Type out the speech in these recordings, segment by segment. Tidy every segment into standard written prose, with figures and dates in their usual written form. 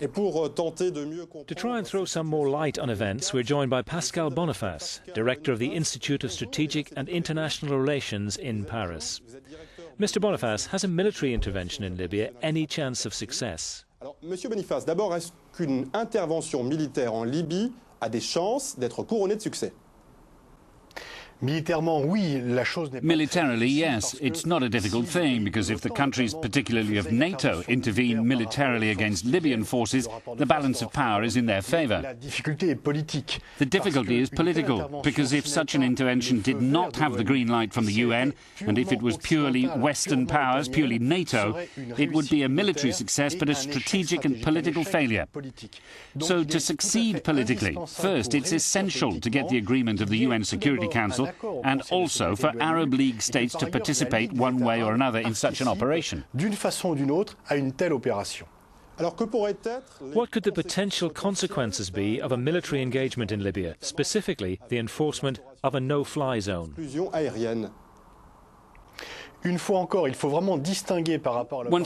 To try and throw some more light on events, we're joined by Pascal Boniface, Director of the Institute of Strategic and International Relations in Paris. Mr. Boniface, has a military intervention in Libya any chance of success? Monsieur Boniface, d'abord, est-ce qu'une intervention militaire en Libye a des chances d'être couronnée de succès? Militarily, yes. It's not a difficult thing, because if the countries, particularly of NATO, intervene militarily against Libyan forces, the balance of power is in their favour. The difficulty is political, because if such an intervention did not have the green light from the UN, and if it was purely Western powers, purely NATO, it would be a military success but a strategic and political failure. So to succeed politically, first it's essential to get the agreement of the UN Security Council and also for Arab League states to participate one way or another in such an operation. What could the potential consequences be of a military engagement in Libya, specifically the enforcement of a no-fly zone? Once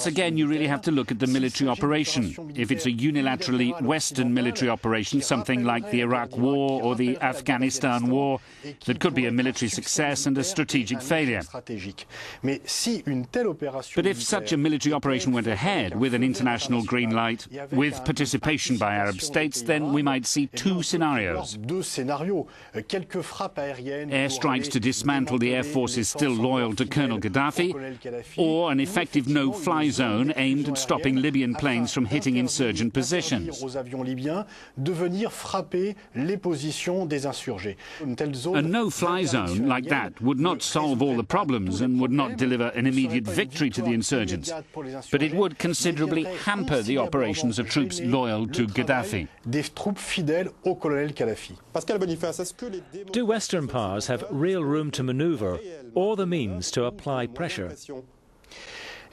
again, you really have to look at the military operation. If it's a unilaterally Western military operation, something like the Iraq War or the Afghanistan War, that could be a military success and a strategic failure. But if such a military operation went ahead with an international green light, with participation by Arab states, then we might see two scenarios. Airstrikes to dismantle the air forces still loyal to Colonel Gaddafi, or an effective no-fly zone aimed at stopping Libyan planes from hitting insurgent positions. A no-fly zone like that would not solve all the problems and would not deliver an immediate victory to the insurgents, but it would considerably hamper the operations of troops loyal to Gaddafi. Do Western powers have real room to manoeuvre or the means to apply pressure?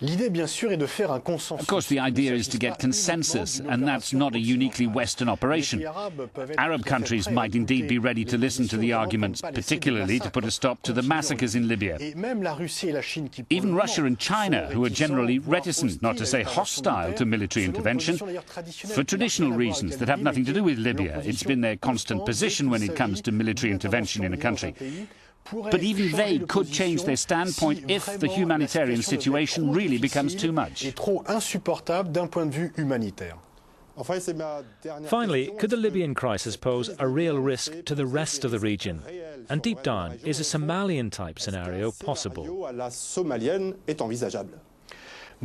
Of course, the idea is to get consensus, and that's not a uniquely Western operation. Arab countries might indeed be ready to listen to the arguments, particularly to put a stop to the massacres in Libya. Even Russia and China, who are generally reticent, not to say hostile, to military intervention, for traditional reasons that have nothing to do with Libya. It's been their constant position when it comes to military intervention in a country. But even they could change their standpoint if the humanitarian situation really becomes too much. Finally, could the Libyan crisis pose a real risk to the rest of the region? And deep down, is a Somalian-type scenario possible?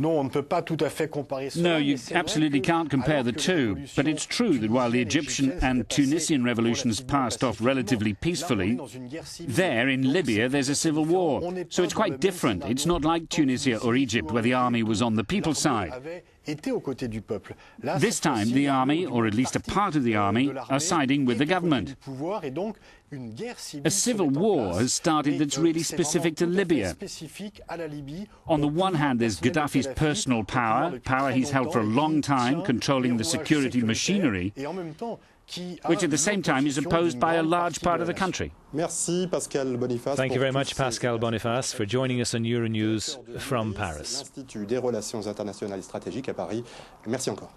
No, you absolutely can't compare the two. But it's true that while the Egyptian and Tunisian revolutions passed off relatively peacefully, there in Libya there's a civil war. So it's quite different. It's not like Tunisia or Egypt where the army was on the people's side. This time the army, or at least a part of the army, are siding with the government. A civil war has started that's really specific to Libya. On the one hand, there's Gaddafi's personal power he's held for a long time, controlling the security machinery, which at the same time is opposed by a large part of the country. Thank you very much, Pascal Boniface, for joining us on Euronews from Paris. L'Institut des Relations Internationales et Stratégiques à Paris. Merci encore.